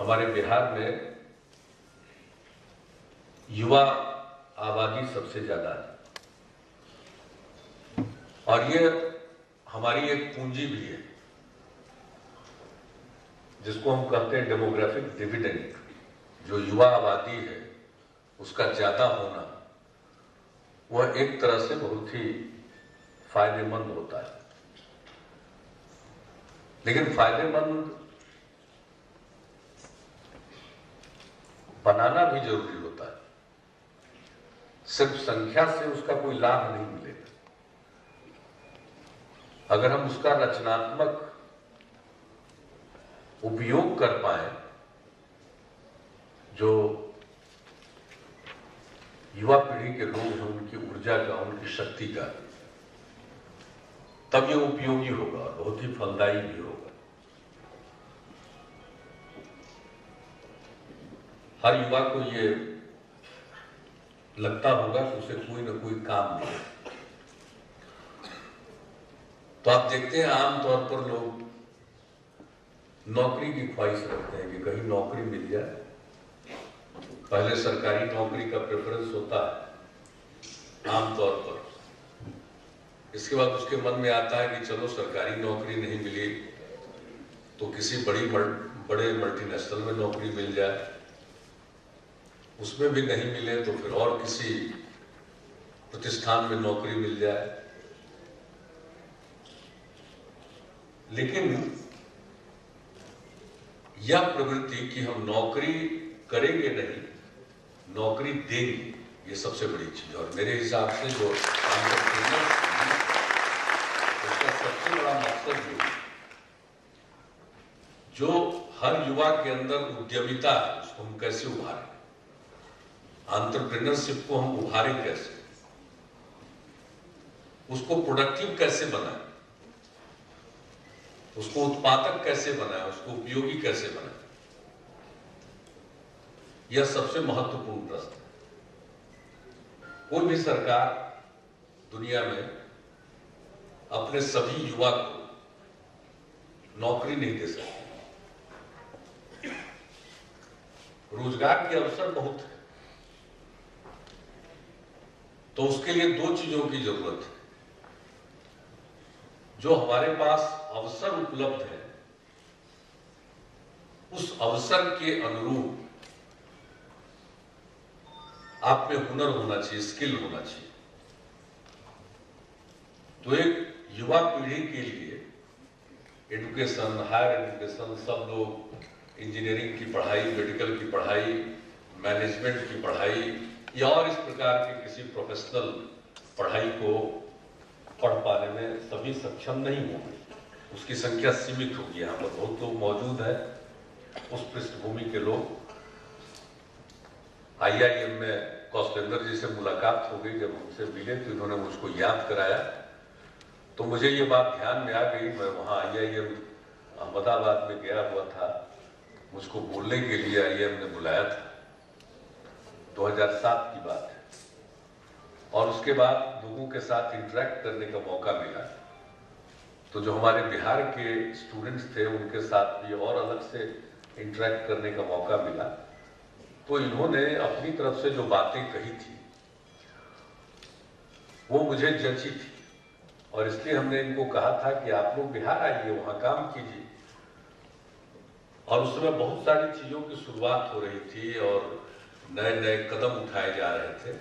हमारे बिहार में युवा आबादी सबसे ज्यादा है और ये हमारी एक पूंजी भी है जिसको हम कहते हैं डेमोग्राफिक डिविडेंड। जो युवा आबादी है उसका ज्यादा होना वह एक तरह से बहुत ही फायदेमंद होता है, लेकिन फायदेमंद बनाना भी जरूरी होता है। सिर्फ संख्या से उसका कोई लाभ नहीं मिलेगा। अगर हम उसका रचनात्मक उपयोग कर पाए, जो युवा पीढ़ी के लोग हैं उनकी ऊर्जा का, उनकी शक्ति का, तब ये उपयोगी होगा और बहुत ही फलदायी भी होगा। हर युवा को ये लगता होगा कि उसे कोई ना कोई काम मिले। तो आप देखते हैं आमतौर पर लोग नौकरी की ख्वाहिश रखते हैं कि कहीं नौकरी मिल जाए। पहले सरकारी नौकरी का प्रेफरेंस होता है आमतौर पर। इसके बाद उसके मन में आता है कि चलो सरकारी नौकरी नहीं मिली तो किसी बड़े मल्टीनेशनल में नौकरी मिल जाए, उसमें भी नहीं मिले तो फिर और किसी प्रतिष्ठान में नौकरी मिल जाए। लेकिन यह प्रवृत्ति कि हम नौकरी करेंगे नहीं, नौकरी देंगे, ये सबसे बड़ी चीज। और मेरे हिसाब से जो उसका सबसे बड़ा मकसद ये है, जो हर युवा के अंदर उद्यमिता है उसको हम कैसे उभारें, एंटरप्रेन्योरशिप को हम उभारें कैसे, उसको प्रोडक्टिव कैसे बनाएं, उसको उत्पादक कैसे बनाएं, उसको उपयोगी कैसे बनाएं। यह सबसे महत्वपूर्ण प्रश्न है। कोई भी सरकार दुनिया में अपने सभी युवा को नौकरी नहीं दे सकती। रोजगार के अवसर बहुत है, तो उसके लिए दो चीजों की जरूरत है। जो हमारे पास अवसर उपलब्ध है उस अवसर के अनुरूप आप में हुनर होना चाहिए, स्किल होना चाहिए। तो एक युवा पीढ़ी के लिए एजुकेशन, हायर एजुकेशन, सब लोग इंजीनियरिंग की पढ़ाई, मेडिकल की पढ़ाई, मैनेजमेंट की पढ़ाई या और इस प्रकार के किसी प्रोफेशनल पढ़ाई को पढ़ पाने में सभी सक्षम नहीं होंगे। उसकी संख्या सीमित होगी। यहाँ पर बहुत लोग मौजूद हैं उस पृष्ठभूमि के लोग। IIM में कौशलेंद्र जी से मुलाकात हो गई, जब हमसे मिले तो इन्होंने मुझको याद कराया, तो मुझे ये बात ध्यान में आ गई। मैं वहाँ IIM अहमदाबाद में गया हुआ था, मुझको बोलने के लिए IIM ने बुलाया था। 2007 की बात है। और उसके बाद लोगों के साथ इंटरेक्ट करने का मौका मिला। तो जो हमारे बिहार के स्टूडेंट्स थे उनके साथ भी और अलग से इंटरेक्ट करने का मौका मिला। तो इन्होंने अपनी तरफ से जो बातें कही थी वो मुझे जची थी, और इसलिए हमने इनको कहा था कि आप लोग बिहार आइए, वहां काम कीजिए। और उस समय बहुत सारी चीजों की शुरुआत हो रही थी और नए नए कदम उठाए जा रहे थे।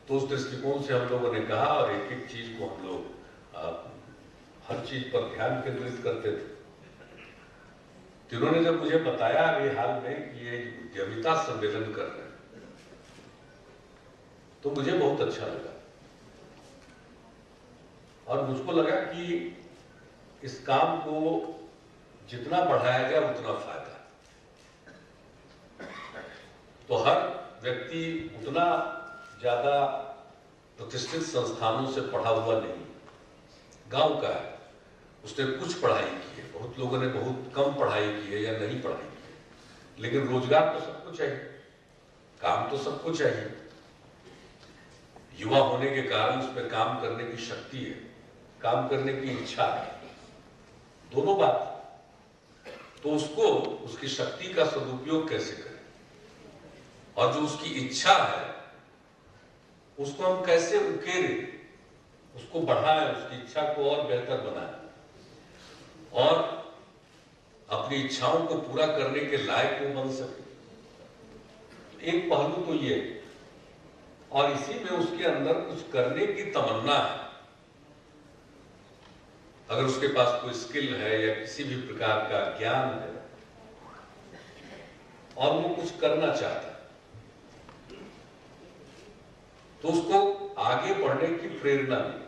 तो उस दृष्टिकोण से हम लोगों ने कहा, और एक एक चीज को हम लोग हर चीज पर ध्यान केंद्रित करते थे। तो इन्होंने जब मुझे बताया अभी हाल में कि ये उद्यमिता सम्मेलन कर रहे हैं, तो मुझे बहुत अच्छा लगा। और मुझको लगा कि इस काम को जितना बढ़ाया जाए उतना फायदा। तो हर व्यक्ति उतना ज्यादा प्रतिष्ठित संस्थानों से पढ़ा हुआ नहीं, गांव का है, उसने कुछ पढ़ाई की है, बहुत लोगों ने बहुत कम पढ़ाई की है या नहीं पढ़ाई की है, लेकिन रोजगार तो सबको चाहिए, काम तो सबको चाहिए। युवा होने के कारण उसमें काम करने की शक्ति है, काम करने की इच्छा है, दोनों बात। तो उसको उसकी शक्ति का सदुपयोग कैसे करें, और जो उसकी इच्छा है उसको हम कैसे उकेरें, उसको बढ़ाएं, उसकी इच्छा को और बेहतर बनाएं और अपनी इच्छाओं को पूरा करने के लायक वो बन सके। एक पहलू तो ये, और इसी में उसके अंदर कुछ करने की तमन्ना है। अगर उसके पास कोई स्किल है या किसी भी प्रकार का ज्ञान है और वो कुछ करना चाहता है, तो उसको आगे बढ़ने की प्रेरणा मिले,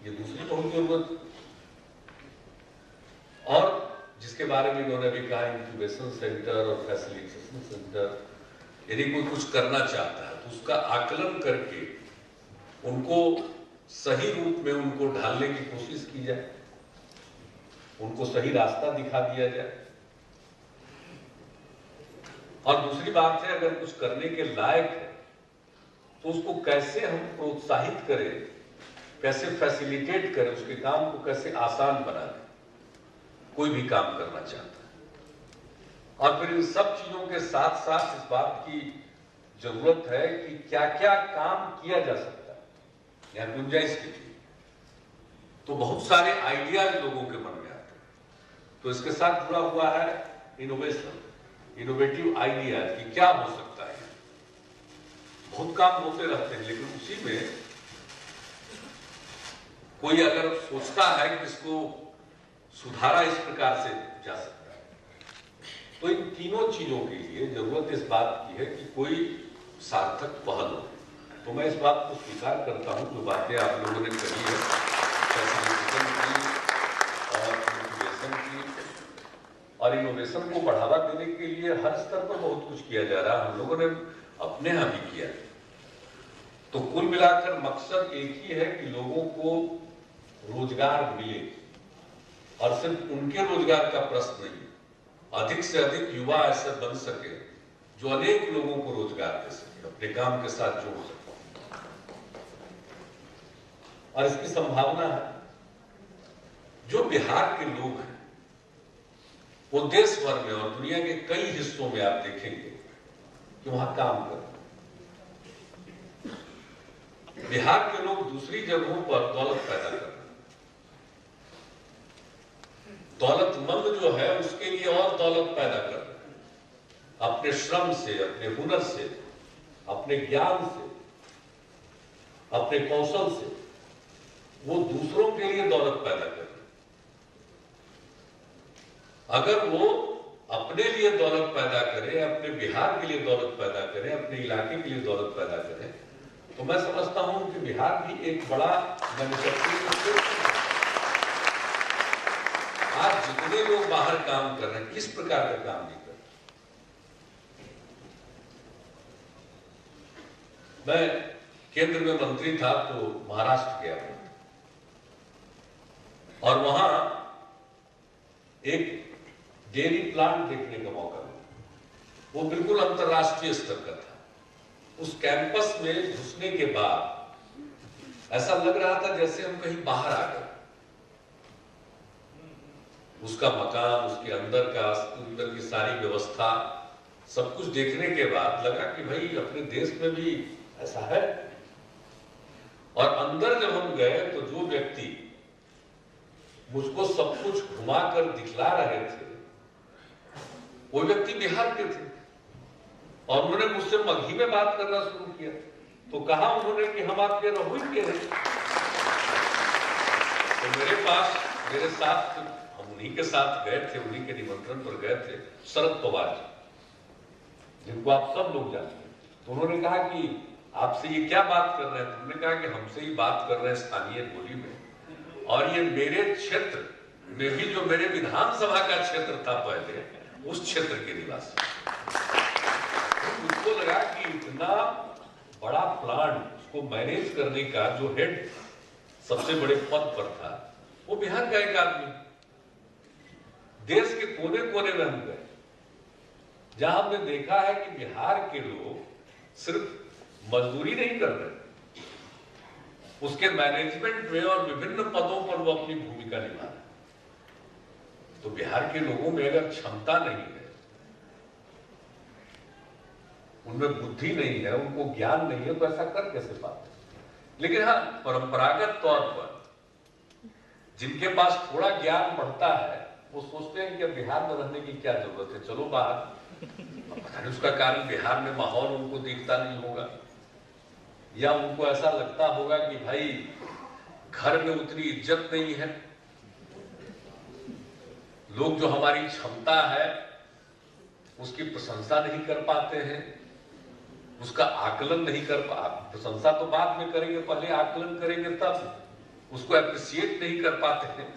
ये दूसरी बहुत जरूरत। और जिसके बारे में इन्होंने भी कहा, इंक्यूबेशन सेंटर और फैसिलिटेशन सेंटर, यदि कोई कुछ करना चाहता है तो उसका आकलन करके उनको सही रूप में उनको ढालने की कोशिश की जाए, उनको सही रास्ता दिखा दिया जाए। और दूसरी बात है, अगर कुछ करने के लायक है तो उसको कैसे हम प्रोत्साहित करें, कैसे फैसिलिटेट करें, उसके काम को कैसे आसान बना दें। कोई भी काम करना चाहता है, और फिर इन सब चीजों के साथ साथ इस बात की जरूरत है कि क्या क्या काम किया जा सकता है, या गुंजाइश की थी। तो बहुत सारे आइडियाज लोगों के मन में आते हैं, तो इसके साथ जुड़ा हुआ है इनोवेशन, इनोवेटिव आइडियाज कि क्या हो सकता है। बहुत काम होते रहते हैं, लेकिन उसी में कोई अगर सोचता है कि इसको सुधारा इस प्रकार से जा सकता है, तो इन तीनों चीजों के लिए जरूरत इस बात की है कि कोई सार्थक पहल हो। तो मैं इस बात को स्वीकार करता हूं, जो बातें आप लोगों ने कही है फैसिलिटेशन की और इंक्यूबेशन की, और इनोवेशन को बढ़ावा देने के लिए हर स्तर पर बहुत कुछ किया जा रहा है, हम लोगों ने अपने यहां भी किया। तो कुल मिलाकर मकसद एक ही है कि लोगों को रोजगार मिले, और सिर्फ उनके रोजगार का प्रश्न नहीं, अधिक से अधिक युवा ऐसे बन सके जो अनेक लोगों को रोजगार दे सके, अपने काम के साथ जोड़ सके। और इसकी संभावना है। जो बिहार के लोग हैं वो देश भर में और दुनिया के कई हिस्सों में आप देखेंगे कि वहां काम कर रहे हैं। बिहार के लोग दूसरी जगहों पर दौलत पैदा कर रहे हैं, दौलतमंद जो है उसके लिए और दौलत पैदा कर रहे हैं, अपने श्रम से, अपने हुनर से, अपने ज्ञान से, अपने कौशल से वो दूसरों के लिए दौलत पैदा कर रहे हैं। अगर वो अपने लिए दौलत पैदा करें, अपने बिहार के लिए दौलत पैदा करें, अपने इलाके के लिए दौलत पैदा करें, तो मैं समझता हूं कि बिहार भी एक बड़ा मैन्युफैक्चरिंग। आज जितने लोग बाहर काम कर रहे हैं, किस प्रकार का काम नहीं कर रहे। मैं केंद्र में मंत्री था तो महाराष्ट्र गया और वहां एक डेयरी प्लांट देखने का मौका मिला। वो बिल्कुल अंतर्राष्ट्रीय स्तर का था। उस कैंपस में घुसने के बाद ऐसा लग रहा था जैसे हम कहीं बाहर आ गए। उसका मकान, उसके अंदर की सारी व्यवस्था, सब कुछ देखने के बाद लगा कि भाई अपने देश में भी ऐसा है। और अंदर जब हम गए तो जो व्यक्ति मुझको सब कुछ घुमाकर दिखला रहे थे वो व्यक्ति बिहार के थे, और उन्होंने मुझसे मगही में बात करना शुरू किया। तो कहा उन्होंने कि हम आपके रहुई के हैं। तो मेरे साथ, हम उन्हीं के साथ गए थे, उन्हीं के निमंत्रण पर गए थे, शरद पवार जी, जिनको आप सब लोग जानते हैं। तो उन्होंने कहा कि आपसे ये क्या बात कर रहे हैं। तुमने कहा कि हमसे ही बात कर रहे हैं स्थानीय बोली में, और ये मेरे क्षेत्र में भी, जो मेरे विधानसभा का क्षेत्र था पहले, उस क्षेत्र के निवासी। तो मुझको लगा कि इतना बड़ा प्लांट, उसको मैनेज करने का जो हेड सबसे बड़े पद पर था, वो बिहार का एक आदमी। देश के कोने कोने में हम गए, जहां हमने देखा है कि बिहार के लोग सिर्फ मजदूरी नहीं कर रहे, उसके मैनेजमेंट में और विभिन्न पदों पर वो अपनी भूमिका निभा रहे। तो बिहार के लोगों में अगर क्षमता नहीं है, उनमें बुद्धि नहीं है, उनको ज्ञान नहीं है, तो ऐसा कर कैसे पाते? लेकिन हाँ, परंपरागत तौर पर जिनके पास थोड़ा ज्ञान बढ़ता है वो सोचते हैं कि बिहार में रहने की क्या जरूरत है, चलो बाहर। पता नहीं उसका कारण बिहार में माहौल उनको दिखता नहीं होगा, या उनको ऐसा लगता होगा कि भाई घर में उतनी इज्जत नहीं है, लोग जो हमारी क्षमता है उसकी प्रशंसा नहीं कर पाते हैं, उसका आकलन नहीं कर प्रशंसा तो बाद में करेंगे, पहले आकलन करेंगे, तब उसको अप्रिशिएट नहीं कर पाते हैं।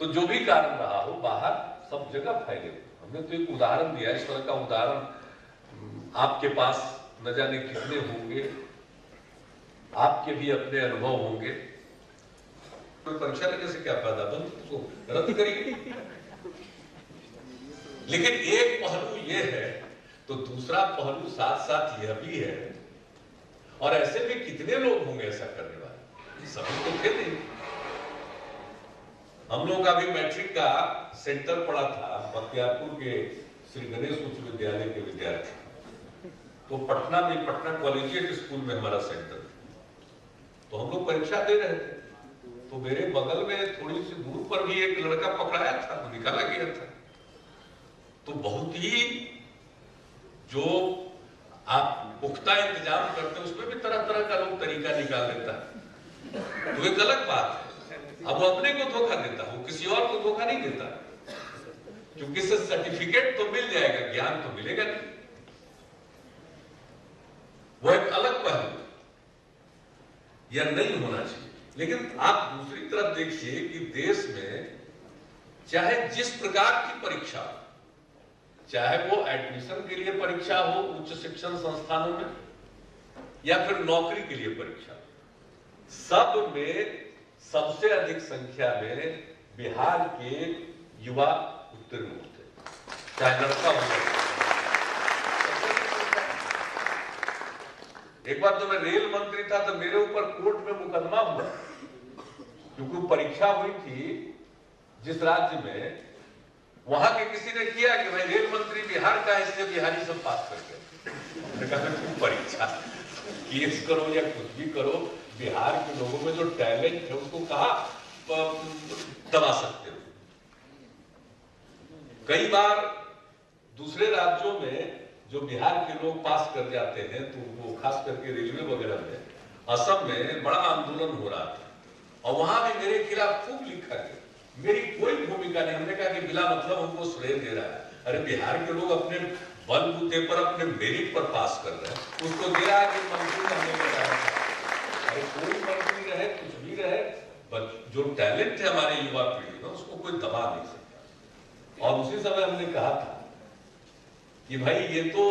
तो जो भी कारण रहा हो, बाहर सब जगह फैले। हमने तो एक उदाहरण दिया, इस तरह का उदाहरण आपके पास न जाने कितने होंगे, आपके भी अपने अनुभव होंगे। कोई परीक्षा लेने से क्या फायदा, बंद उसको रद्द करिए। लेकिन एक पहलू ये है तो दूसरा पहलू साथ साथ यह भी है, और ऐसे भी कितने लोग होंगे ऐसा करने वाले, सभी तो थे नहीं। हम लोग अभी मैट्रिक का सेंटर पड़ा था बख्तियारपुर के श्री गणेश उच्च विद्यालय के विद्यार्थी, तो पटना में पटना कॉलेजिएट स्कूल में हमारा सेंटर, तो हम लोग परीक्षा दे रहे थे, तो मेरे बगल में थोड़ी सी दूर पर भी एक लड़का पकड़ाया था, तो निकाला गया था। तो बहुत ही जो आप पुख्ता इंतजाम करते हैं उसमें भी तरह तरह का लोग तरीका निकाल देता है, तो एक अलग बात है। अब वो अपने को धोखा देता है, वो किसी और को धोखा नहीं देता, क्योंकि इससे सर्टिफिकेट तो मिल जाएगा, ज्ञान तो मिलेगा नहीं। वो एक अलग पहलू या नहीं होना चाहिए। लेकिन आप दूसरी तरफ देखिए कि देश में चाहे जिस प्रकार की परीक्षा, चाहे वो एडमिशन के लिए परीक्षा हो उच्च शिक्षण संस्थानों में, या फिर नौकरी के लिए परीक्षा, सब में सबसे अधिक संख्या में बिहार के युवा उत्तीर्ण होते, चाहे लड़का हो। एक बार तो मैं रेल मंत्री था, तो मेरे ऊपर कोर्ट में मुकदमा हुआ, क्योंकि परीक्षा हुई थी जिस राज्य में, वहां के किसी ने किया कि भाई रेल मंत्री बिहार का, इसलिए बिहारी सब पास कर गए। परीक्षा केस करो या कुछ भी करो, बिहार के लोगों में जो टैलेंट है उसको कहां दबा सकते हो। कई बार दूसरे राज्यों में जो बिहार के लोग पास कर जाते हैं, तो वो खास करके रेलवे वगैरह में, असम में बड़ा आंदोलन हो रहा था, और वहां भी मेरे खिलाफ खूब लिखा गया, मेरी कोई भूमिका नहीं। हमने कहा कि बिला मतलब हमको श्रेय दे रहा है। अरे बिहार के लोग अपने बलबूते पर, अपने मेरिट पर पास कर रहे हैं, उसको दे रहा है कि मंत्री हमने बताया। अरे कोई मंत्री रहे, कुछ भी रहे, जो टैलेंट है हमारे युवा पीढ़ी में, उसको कोई दबा नहीं सकता। और उसी समय हमने कहा था कि भाई ये तो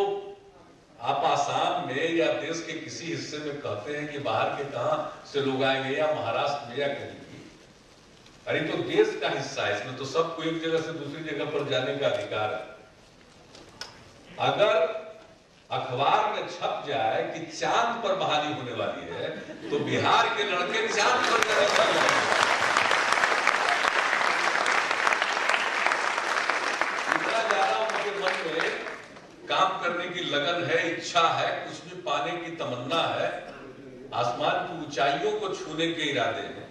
आप आसाम में या देश के किसी हिस्से में कहते हैं कि बाहर के कहां से लोग आएंगे, या महाराष्ट्र में या कहीं भी, अरे तो देश का हिस्सा है, इसमें तो सबको एक जगह से दूसरी जगह पर जाने का अधिकार है। अगर अखबार में छप जाए कि चांद पर बहाली होने वाली है, तो बिहार के लड़के चांद पर जाने वाले हैं। इतना ज्यादा उनके मन में काम करने की लगन है, इच्छा है, कुछ भी पाने की तमन्ना है, आसमान की ऊंचाइयों को छूने के इरादे हैं।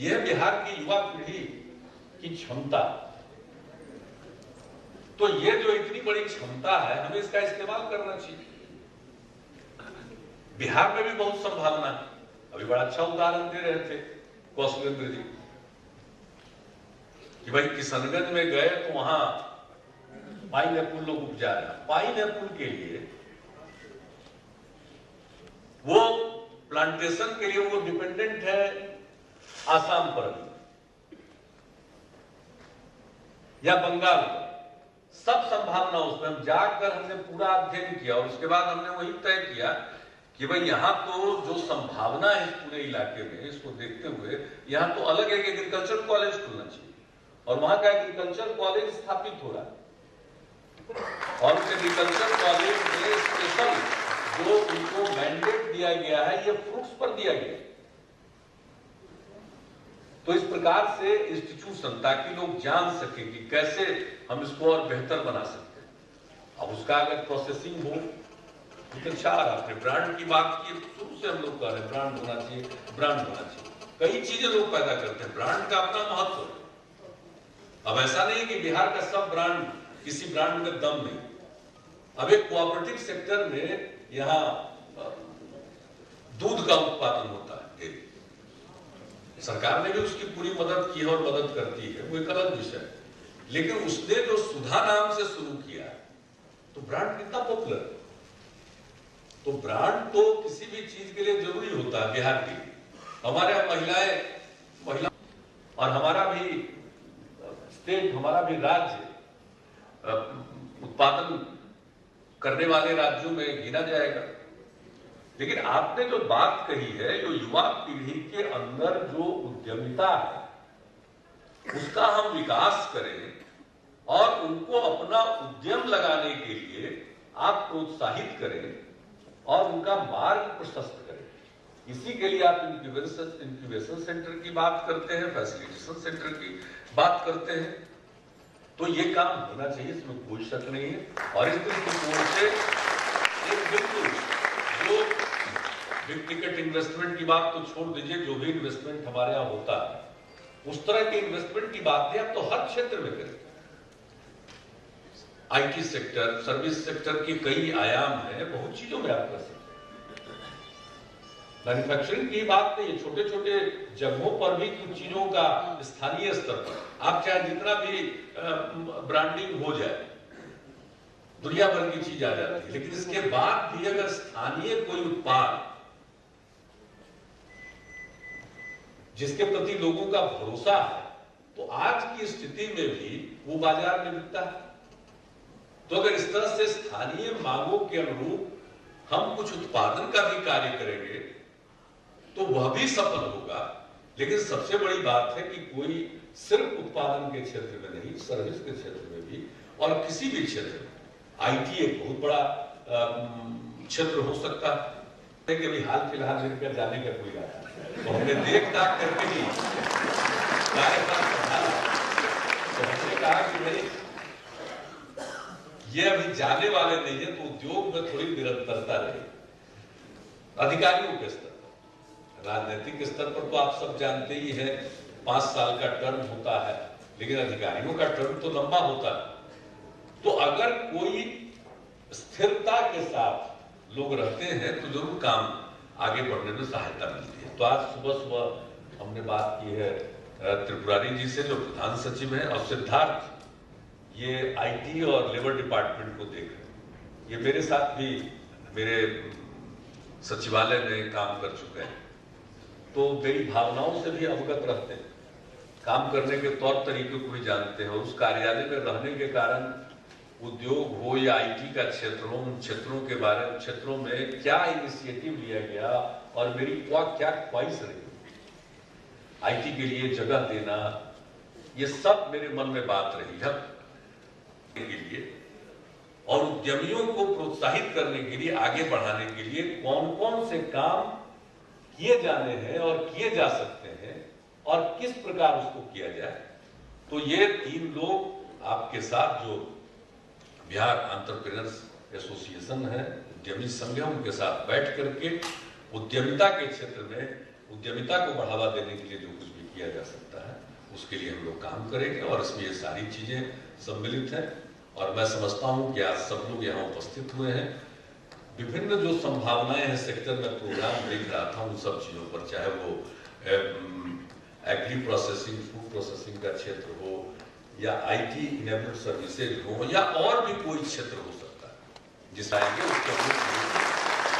यह बिहार की युवा पीढ़ी की क्षमता। तो ये जो इतनी बड़ी क्षमता है, हमें इसका इस्तेमाल करना चाहिए। बिहार में भी बहुत संभावना है। अभी बड़ा अच्छा उदाहरण दे रहे थे कौशलेंद्र जी कि भाई किशनगंज में गए तो वहां पाइन एप्पल लोग उपजा रहे हैं। पाइन एप्पल के लिए वो प्लांटेशन के लिए वो डिपेंडेंट है आसाम पर या बंगाल पर। सब संभावना उसमें हम जाकर हमने पूरा अध्ययन किया, और उसके बाद हमने वही तय किया कि भाई यहाँ तो जो संभावना है इस पूरे इलाके में, इसको देखते हुए यहाँ तो अलग एक एग्रीकल्चर कॉलेज खुलना चाहिए, और वहां का एग्रीकल्चर कॉलेज स्थापित हो रहा है। और उस एग्रीकल्चर कॉलेज में स्पेशल जो उनको मैंडेट दिया गया है, ये फ्रूट्स पर दिया गया है। तो इस प्रकार से इंस्टीट्यूशन, ताकि लोग जान सके कि कैसे हम इसको और बेहतर बना सकते हैं। अब उसका अगर प्रोसेसिंग हो तो अच्छा। आपने ब्रांड की बात की, शुरू से हम लोग कह रहे हैं ब्रांड होना चाहिए, ब्रांड होना चाहिए। कई चीजें लोग पैदा करते हैं, ब्रांड का अपना महत्व है। अब ऐसा नहीं कि बिहार का सब ब्रांड, किसी ब्रांड में दम नहीं। अब एक कोऑपरेटिव सेक्टर में यहाँ दूध का उत्पादन होता है, सरकार ने भी उसकी पूरी मदद की है और मदद करती है, वो एक अलग विषय है। लेकिन उसने जो सुधा नाम से शुरू किया, तो ब्रांड कितना पॉपुलर है। तो ब्रांड तो किसी भी चीज के लिए जरूरी होता है। बिहार के लिए हमारे महिला और हमारा भी स्टेट, हमारा भी राज्य उत्पादन करने वाले राज्यों में गिना जाएगा। लेकिन आपने जो बात कही है, जो युवा पीढ़ी के अंदर जो उद्यमिता है उसका हम विकास करें और उनको अपना उद्यम लगाने के लिए आप प्रोत्साहित करें और उनका मार्ग प्रशस्त करें। इसी के लिए आप इंक्यूबेशन सेंटर की बात करते हैं, फैसिलिटेशन सेंटर की बात करते हैं। तो ये काम होना चाहिए, इसमें कोई शक नहीं है। और इस दृष्टिकोण से एक बिल्कुल जो बिग टिकट इन्वेस्टमेंट की बात तो छोड़ दीजिए, जो भी इन्वेस्टमेंट हमारे यहाँ होता है उस तरह के इन्वेस्टमेंट की बात है, अब तो हर क्षेत्र में करें। आईटी सेक्टर, सर्विस सेक्टर के कई आयाम हैं, बहुत चीजों में आप कर सकते हैं। मैन्युफैक्चरिंग की बात नहीं है, छोटे छोटे जगहों पर भी कुछ चीजों का स्थानीय स्तर पर आप चाहे जितना भी ब्रांडिंग हो जाए, दुनिया भर की चीज आ जाती है, लेकिन इसके बाद भी अगर स्थानीय कोई उत्पाद जिसके प्रति लोगों का भरोसा है, तो आज की स्थिति में भी वो बाजार में बिकता है। तो अगर इस तरह से स्थानीय मांगों के अनुरूप हम कुछ उत्पादन का भी कार्य करेंगे तो वह भी सफल होगा। लेकिन सबसे बड़ी बात है कि कोई सिर्फ उत्पादन के क्षेत्र में नहीं, सर्विस के क्षेत्र में भी और किसी भी क्षेत्र में आईटी एक बहुत बड़ा क्षेत्र हो सकता है। कि अभी हाल फिलहाल में जाने का कोई इरादा तो हमने देख दाख करके ही तो हमने कहा कि भाई ये अभी जाने वाले नहीं है, तो उद्योग में थोड़ी निरंतरता रहे। अधिकारियों के स्तर पर, राजनीतिक स्तर पर तो आप सब जानते ही हैं 5 साल का टर्म होता है, लेकिन अधिकारियों का टर्म तो लंबा होता है। तो अगर कोई स्थिरता के साथ लोग रहते हैं तो जरूर काम आगे बढ़ने में सहायता मिलती है। तो आज सुबह सुबह हमने बात की है त्रिपुरारी जी से, जो प्रधान सचिव हैं, और सिद्धार्थ ये आईटी और लेबर डिपार्टमेंट को देख रहे हैं। ये मेरे साथ भी मेरे सचिवालय में काम कर चुके हैं, तो मेरी भावनाओं से भी अवगत रहते हैं, काम करने के तौर तरीके को भी जानते हैं। उस कार्यालय में रहने के कारण उद्योग हो या आईटी का क्षेत्र हो, उन क्षेत्रों के बारे में, क्षेत्रों में क्या इनिशिएटिव लिया गया और मेरी क्या ख्वाहिश रही, आईटी के लिए जगह देना, ये सब मेरे मन में बात रही है के लिए। और उद्यमियों को प्रोत्साहित करने के लिए, आगे बढ़ाने के लिए कौन कौन से काम किए जाने हैं और किए जा सकते हैं और किस प्रकार उसको किया जाए। तो ये 3 लोग आपके साथ, जो बिहार एंटरप्रेन्योर्स एसोसिएशन है, उद्यमी संघ है, उनके साथ बैठ करके उद्यमिता के क्षेत्र में उद्यमिता को बढ़ावा देने के लिए जो कुछ भी किया जा सकता है उसके लिए हम लोग काम करेंगे। और इसमें ये सारी चीजें सम्मिलित हैं। और मैं समझता हूं कि आज सब लोग यहाँ उपस्थित हुए हैं। विभिन्न जो संभावनाएं हैं सेक्टर में, प्रोग्राम देख रहा था उन सब चीजों पर, चाहे वो एग्री प्रोसेसिंग, फूड प्रोसेसिंग का क्षेत्र हो या आईटी इनेबल्ड सर्विसेज हो या और भी कोई क्षेत्र हो सकता है जिस आएंगे उसके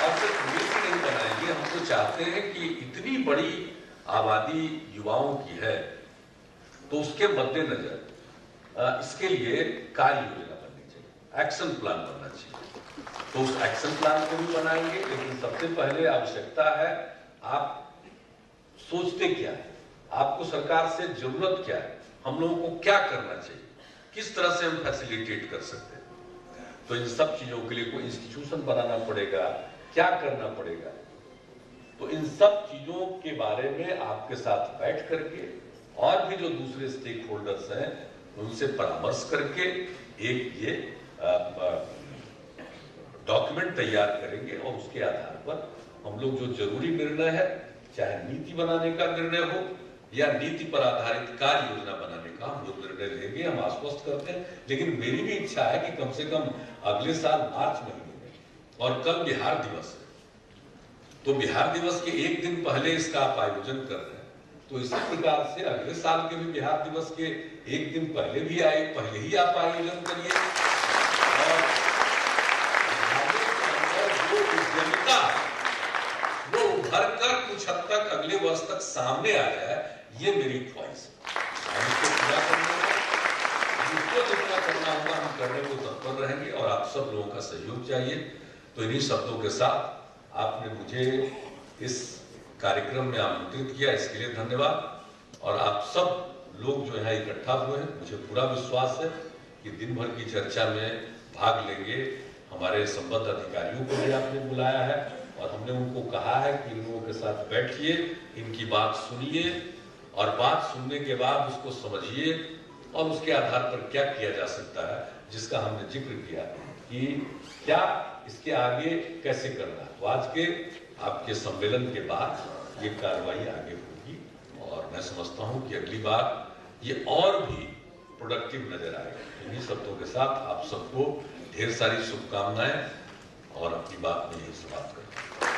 और सिर्फ नीति नहीं बनाएंगे। हम तो चाहते हैं कि इतनी बड़ी आबादी युवाओं की है, तो उसके मद्देनजर इसके लिए कार्य योजना बननी चाहिए, एक्शन प्लान बनना चाहिए। तो उस एक्शन प्लान को भी बनाएंगे, लेकिन सबसे पहले आवश्यकता है आप सोचते क्या है, आपको सरकार से जरूरत क्या है, हम लोगों को क्या करना चाहिए, किस तरह से हम फैसिलिटेट कर सकते हैं। तो इन सब चीजों के लिए कोई इंस्टीट्यूशन बनाना पड़ेगा, क्या करना पड़ेगा। तो इन सब चीजों के बारे में आपके साथ बैठ करके और भी जो दूसरे स्टेक होल्डर्स हैं उनसे परामर्श करके एक ये डॉक्यूमेंट तैयार करेंगे और उसके आधार पर हम लोग जो जरूरी निर्णय है, चाहे नीति बनाने का निर्णय हो या नीति पर आधारित कार्य योजना बनाने का, हम लोग निर्णय लेंगे। हम आश्वस्त करते हैं, लेकिन मेरी भी इच्छा है कि कम से कम अगले साल मार्च महीने में, और कल बिहार दिवस है तो बिहार दिवस के एक दिन पहले इसका आप आयोजन कर रहे हैं, तो इसी प्रकार से अगले साल के भी बिहार दिवस के एक दिन पहले ही आप आयोजन करिए। और जो उद्यमिता वो उभर कर कुछ हद तक अगले वर्ष तक सामने आ जाए, ये मेरी ख्वाहिश है। हम इसको पूरा करने जिसको जितना करना होगा हम करने को तत्पर रहेंगे, और आप सब लोगों का सहयोग चाहिए। तो इन्हीं शब्दों के साथ आपने मुझे इस कार्यक्रम में आमंत्रित किया, इसके लिए धन्यवाद। और आप सब लोग जो यहाँ इकट्ठा हुए हैं, मुझे पूरा विश्वास है कि दिन भर की चर्चा में भाग लेंगे। हमारे संबद्ध अधिकारियों को भी आपने बुलाया है और हमने उनको कहा है कि इन लोगों के साथ बैठिए, इनकी बात सुनिए और बात सुनने के बाद उसको समझिए और उसके आधार पर क्या किया जा सकता है, जिसका हमने जिक्र किया कि क्या इसके आगे कैसे करना है। तो आज के आपके सम्मेलन के बाद ये कार्रवाई आगे होगी और मैं समझता हूं कि अगली बार ये और भी प्रोडक्टिव नजर आएगा। इन्हीं शब्दों के साथ आप सबको ढेर सारी शुभकामनाएं और अपनी बात में यही समाप्त करता हूं।